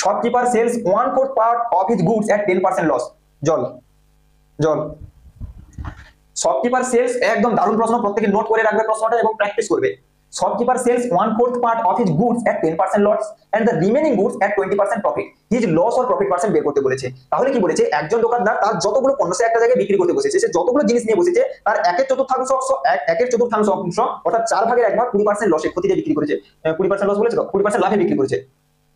Shopkeeper sells 1/4 part of his goods at 10% loss. জল জল shopkeeper sales, একদম দারুণ প্রশ্ন, প্রত্যেকে নোট করে রাখবে প্রশ্নটা এবং প্র্যাকটিস করবে। Shopkeeper sells 1/4 part of his goods at 10% loss and the remaining goods at 20% profit. His loss or profit percent বের করতে বলেছে। তাহলে কি বলেছে, একজন দোকানদার তার যতগুলো পণ্য সে একটা জায়গায় বিক্রি করতে বসেছে, সে যতগুলো জিনিস নিয়ে বসেছে তার একের চতুর্থাংশ অংশ অর্থাৎ 4 ভাগের 1 ভাগ 20% লসে, ক্ষতিতে বিক্রি করেছে। 20% লস বলেছে তো, 20% লাভে বিক্রি করেছে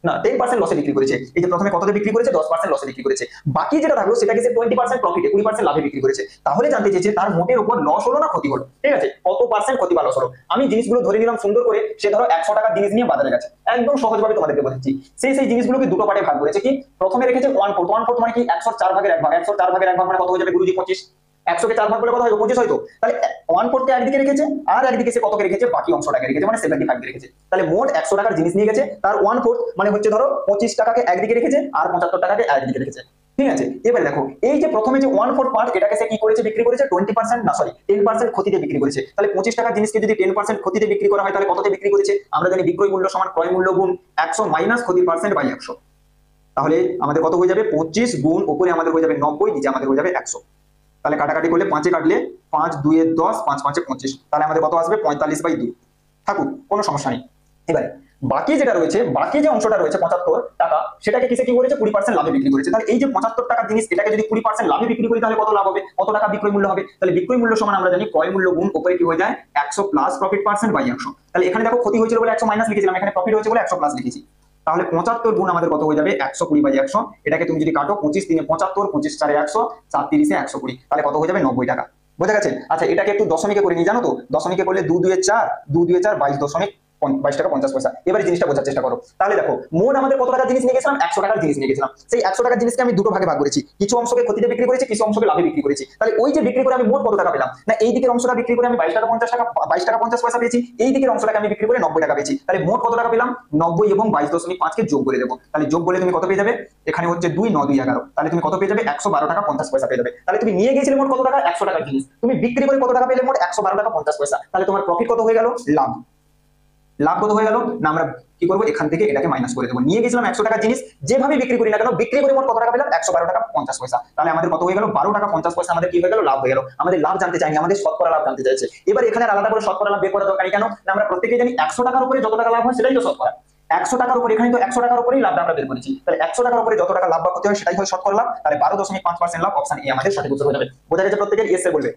না, 10% লসে বিক্রি করেছে। এই যে প্রথমে কততে বিক্রি করেছে, 10% লসে বিক্রি করেছে। বাকি যেটা থাকলো সেটাকে সে 20% প্রফিটে 20% লাভে বিক্রি করেছে। তাহলে জানতে চেয়েছে তার মোটের উপর লস হলো না ক্ষতি হলো, ঠিক আছে, কত পার্সেন্ট ক্ষতি বা লস হলো। আমি জিনিসগুলো ধরে নিলাম সুন্দর করে, সে ধরো 100 টাকার জিনিস নিয়ে বাজারে গেছে, একদম সহজভাবে তোমাদেরকে বলেছি। সেই জিনিসগুলোকে দুটো পার্টে ভাগ করেছে। কি প্রথমে রেখেছে 1/4 মানে কি 100 4/1 ভাগ, 100 4/1 ভাগ মানে কত হয়ে যাবে গুরুজি 25। 100 কে 4 ভাগ করলে কত হয়, 25 হয়তো। তাহলে 1/4 কে একদিকে রেখেছে আর একদিকে সে কতকে রেখেছে, বাকি অংশটাকে রেখেছে, মানে 75 কে রেখেছে। তাহলে মোট 100 টাকার জিনিস নিয়ে গেছে, তার 1/4 মানে হচ্ছে ধরো 25 টাকাকে একদিকে রেখেছে আর 75 টাকাকে একদিকে রেখেছে, ঠিক আছে। এবার দেখো এই যে প্রথমে যে 1/4 পার্ট, এটাকে সে কি করেছে, বিক্রি করেছে 20% না সরি 10% ক্ষতিতে বিক্রি করেছে। তাহলে 25 টাকার জিনিসকে যদি 10% ক্ষতিতে বিক্রি করা হয় তাহলে কততে বিক্রি করেছে, আমরা জানি বিক্রয় মূল্য সমান ক্রয় মূল্য গুণ 100 মাইনাস ক্ষতির পার্সেন্ট বাই 100। তাহলে আমাদের কত হয়ে যাবে, 25 গুণ উপরে আমাদের হয়ে যাবে 90, নিচে আমাদের হয়ে যাবে 100। তাহলে কাটাকাটি করলে 5 এ কাটলে 5 2 এ 10, 5 5 এ 25, তাহলে আমাদের কত আসবে 45/2। থাকুক, কোনো সমস্যা নেই। এবারে বাকি যেটা রয়েছে, বাকি যে অংশটা রয়েছে 75 টাকা, সেটাকে কিসে কি করেছে, 20% লাভে বিক্রি করেছে। তাহলে এই যে 75 টাকার জিনিস, এটাকে যদি 20% লাভে বিক্রি করি তাহলে কত লাভ হবে, কত টাকা বিক্রয় মূল্য হবে। তাহলে বিক্রয় মূল্য সমান আমরা জানি ক্রয় মূল্য গুণ উপরে কি হয়ে যায় 100 প্লাস প্রফিট পার্সেন্ট বাই 100। তাহলে এখানে দেখো ক্ষতি হয়েছিল বলে 100 মাইনাস লিখেছিলাম, এখানে প্রফিট হয়েছে বলে 100 প্লাস লিখেছি। তাহলে 75 গুণ আমাদের কত হয়ে যাবে 120/100। এটাকে তুমি যদি কাটো 25 3 75, 25 4 100, 4 30 120, তাহলে কত হয়ে যাবে 90 টাকা। বোঝা গেছে? আচ্ছা এটাকে একটু দশমিকে করে নিই, জানো তো দশমিকে করলে 2 2 এ 4, 2 2 এ 4 22 টাকা 50 পয়সা। এবারে জিনিসটা বোঝার চেষ্টা করো। তাহলে দেখো মোট আমাদের কত টাকার জিনিস নিয়ে গেছিলাম, 100 টাকার জিনিস নিয়ে গেছিলাম। সেই 100 টাকার জিনিসকে আমি দুটো ভাগে ভাগ করেছি, কিছু অংশকে ক্ষতিতে বিক্রি করেছি, কিছু অংশকে লাভে বিক্রি করেছি। তাহলে ওই যে বিক্রি করে আমি মোট কত টাকা পেলাম, না এই দিকের অংশটা বিক্রি করে আমি 22 টাকা 50 পয়সা পেয়েছি, এই দিকের অংশটাকে আমি বিক্রি করে 90 টাকা পেয়েছি। তাহলে মোট কত টাকা পেলাম, 90 এবং 22.5 কে যোগ করে দেবো। তাহলে যোগ করলে তুমি কত পেয়ে যাবে, এখানে হচ্ছে 2 9 2 11, তাহলে তুমি কত পেয়ে যাবে 112 টাকা 50 পয়সা পেয়ে যাবে। তাহলে তুমি নিয়ে গেছিলে মোট কত টাকা, 100 টাকার জিনিস, তুমি বিক্রি করে কত টাকা পেলে, মোট 112 টাকা 50 পয়সা। তাহলে তোমার প্রফিট কত হয়ে গেল, লাভ। লাভ কত হয়ে গেল না, আমরা কি করবো, এখান থেকে এটাকে মাইনাস করে দেবো। নিয়ে গেছিলাম 100 টাকার জিনিস, যেভাবে বিক্রি করি না কেন বিক্রি করে মোট কত টাকা পেলাম, 112 টাকা 50 পয়সা। তাহলে আমাদের কত হয়ে গেল, 12 টাকা 50 পয়সা আমাদের কি হয়ে গেল, লাভ হয়ে গেল। আমাদের লাভ জানতে চাইনি, আমাদের শতকরা লাভ জানতে চাইছে। এবার এখানে আলাদা করে শতকরা লাভ বের করা দরকার কেন, না আমরা প্রত্যেকেই জানি 100 টাকার উপরে যত টাকা লাভ হয় সেটাই তো শতকরা। 100 টাকার উপরে, এখানে তো 100 টাকার উপরেই লাভটা আমরা বের করেছি। তাহলে 100 টাকার উপরে যত টাকা লাভ বা ক্ষতি হয় সেটাই হয় শতকরা লাভ। তাহলে 12.5% লাভ, অপশন এ আমাদের সঠিক উত্তর হয়ে যাবে। বোঝা গেছে প্রত্যেকের? ইয়েস বলবে।